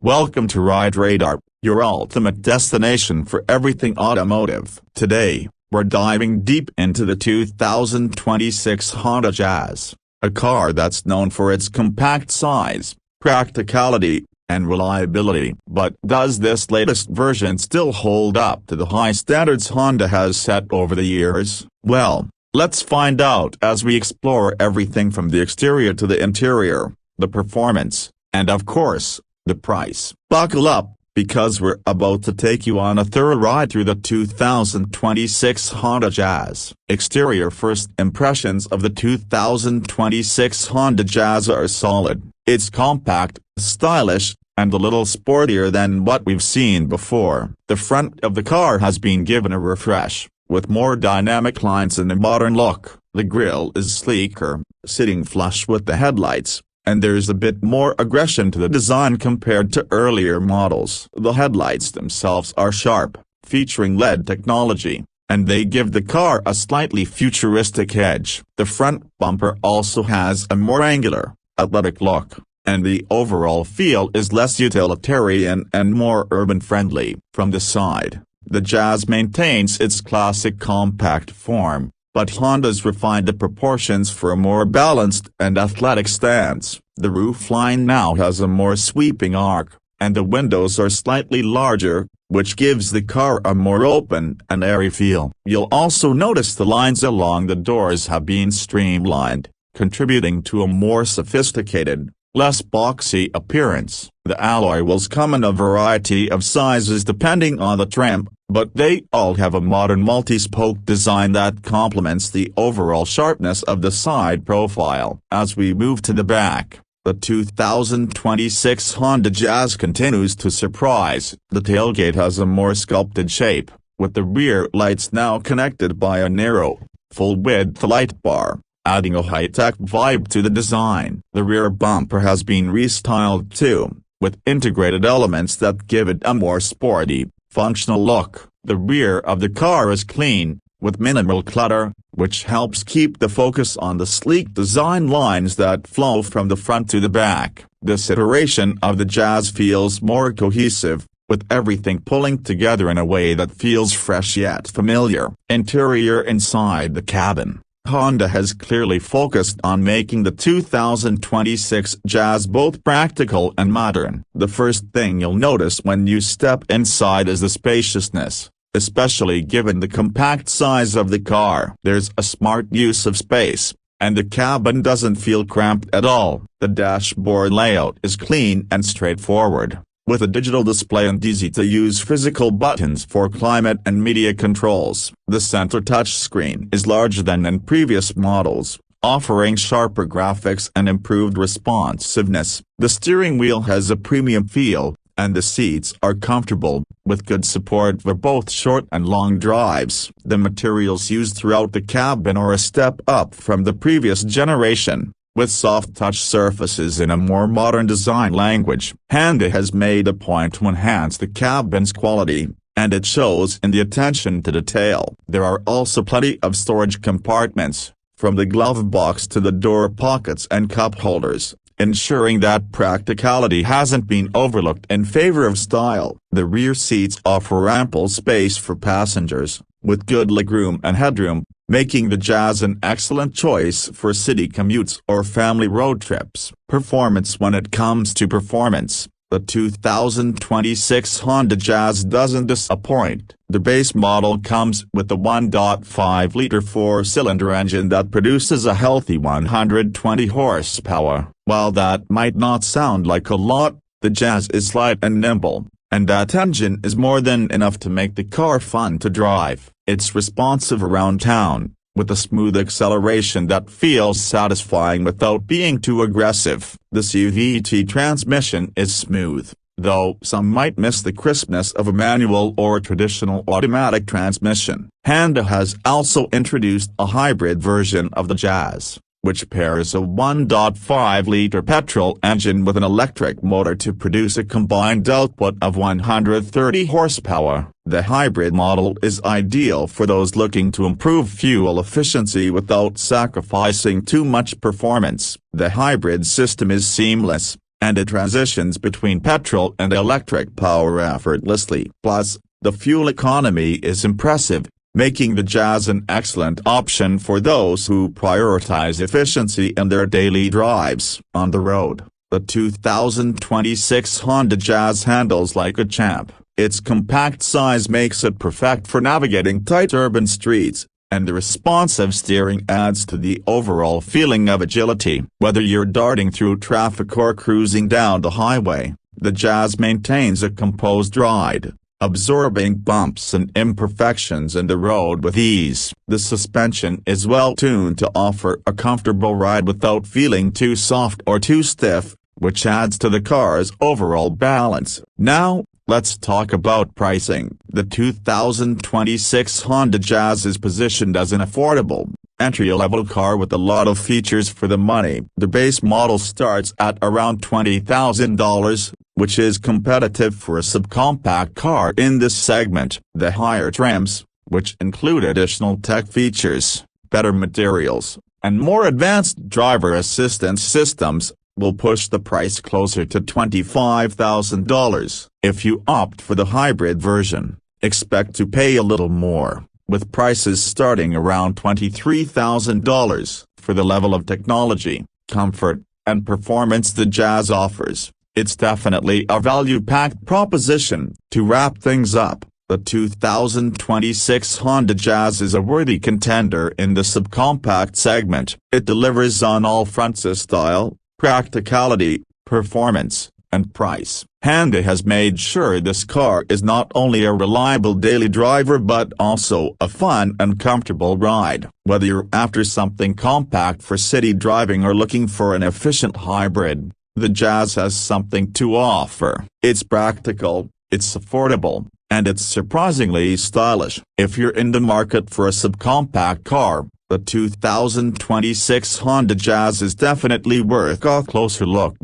Welcome to Ride Radar, your ultimate destination for everything automotive. Today, we're diving deep into the 2026 Honda Jazz, a car that's known for its compact size, practicality, and reliability. But does this latest version still hold up to the high standards Honda has set over the years? Well, let's find out as we explore everything from the exterior to the interior, the performance, and of course, the price. Buckle up, because we're about to take you on a thorough ride through the 2026 Honda Jazz. Exterior first impressions of the 2026 Honda Jazz are solid. It's compact, stylish, and a little sportier than what we've seen before. The front of the car has been given a refresh, with more dynamic lines and a modern look. The grille is sleeker, sitting flush with the headlights, and there's a bit more aggression to the design compared to earlier models. The headlights themselves are sharp, featuring LED technology, and they give the car a slightly futuristic edge. The front bumper also has a more angular, athletic look, and the overall feel is less utilitarian and more urban-friendly. From the side, the Jazz maintains its classic compact form, but Honda's refined the proportions for a more balanced and athletic stance. The roofline now has a more sweeping arc, and the windows are slightly larger, which gives the car a more open and airy feel. You'll also notice the lines along the doors have been streamlined, contributing to a more sophisticated, less boxy appearance. The alloy wheels come in a variety of sizes depending on the trim, but they all have a modern multi-spoke design that complements the overall sharpness of the side profile. As we move to the back, the 2026 Honda Jazz continues to surprise. The tailgate has a more sculpted shape, with the rear lights now connected by a narrow, full-width light bar, adding a high-tech vibe to the design. The rear bumper has been restyled too, with integrated elements that give it a more sporty, functional look. The rear of the car is clean, with minimal clutter, which helps keep the focus on the sleek design lines that flow from the front to the back. This iteration of the Jazz feels more cohesive, with everything pulling together in a way that feels fresh yet familiar. Interior inside the cabin, Honda has clearly focused on making the 2026 Jazz both practical and modern. The first thing you'll notice when you step inside is the spaciousness, especially given the compact size of the car. There's a smart use of space, and the cabin doesn't feel cramped at all. The dashboard layout is clean and straightforward, with a digital display and easy-to-use physical buttons for climate and media controls. The center touchscreen is larger than in previous models, offering sharper graphics and improved responsiveness. The steering wheel has a premium feel, and the seats are comfortable, with good support for both short and long drives. The materials used throughout the cabin are a step up from the previous generation, with soft touch surfaces in a more modern design language. Honda has made a point to enhance the cabin's quality, and it shows in the attention to detail. There are also plenty of storage compartments, from the glove box to the door pockets and cup holders, ensuring that practicality hasn't been overlooked in favor of style. The rear seats offer ample space for passengers, with good legroom and headroom, making the Jazz an excellent choice for city commutes or family road trips. Performance. When it comes to performance, the 2026 Honda Jazz doesn't disappoint. The base model comes with a 1.5-liter four-cylinder engine that produces a healthy 120 horsepower. While that might not sound like a lot, the Jazz is light and nimble, and that engine is more than enough to make the car fun to drive. It's responsive around town, with a smooth acceleration that feels satisfying without being too aggressive. The CVT transmission is smooth, though some might miss the crispness of a manual or traditional automatic transmission. Honda has also introduced a hybrid version of the Jazz, which pairs a 1.5-liter petrol engine with an electric motor to produce a combined output of 130 horsepower. The hybrid model is ideal for those looking to improve fuel efficiency without sacrificing too much performance. The hybrid system is seamless, and it transitions between petrol and electric power effortlessly. Plus, the fuel economy is impressive, making the Jazz an excellent option for those who prioritize efficiency in their daily drives. On the road, the 2026 Honda Jazz handles like a champ. Its compact size makes it perfect for navigating tight urban streets, and the responsive steering adds to the overall feeling of agility. Whether you're darting through traffic or cruising down the highway, the Jazz maintains a composed ride, absorbing bumps and imperfections in the road with ease. The suspension is well tuned to offer a comfortable ride without feeling too soft or too stiff, which adds to the car's overall balance. Now, let's talk about pricing. The 2026 Honda Jazz is positioned as an affordable, entry-level car with a lot of features for the money. The base model starts at around $20,000, which is competitive for a subcompact car in this segment. The higher trims, which include additional tech features, better materials, and more advanced driver assistance systems, will push the price closer to $25,000. If you opt for the hybrid version, expect to pay a little more, with prices starting around $23,000. For the level of technology, comfort, and performance the Jazz offers, it's definitely a value-packed proposition. To wrap things up, the 2026 Honda Jazz is a worthy contender in the subcompact segment. It delivers on all fronts: style, practicality, performance, and price. Honda has made sure this car is not only a reliable daily driver but also a fun and comfortable ride. Whether you're after something compact for city driving or looking for an efficient hybrid, the Jazz has something to offer. It's practical, it's affordable, and it's surprisingly stylish. If you're in the market for a subcompact car, the 2026 Honda Jazz is definitely worth a closer look.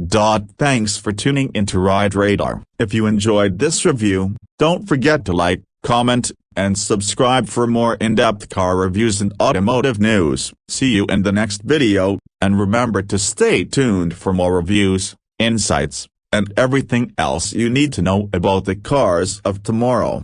Thanks for tuning into Ride Radar. If you enjoyed this review, don't forget to like, comment, and subscribe for more in-depth car reviews and automotive news. See you in the next video, and remember to stay tuned for more reviews, insights, and everything else you need to know about the cars of tomorrow.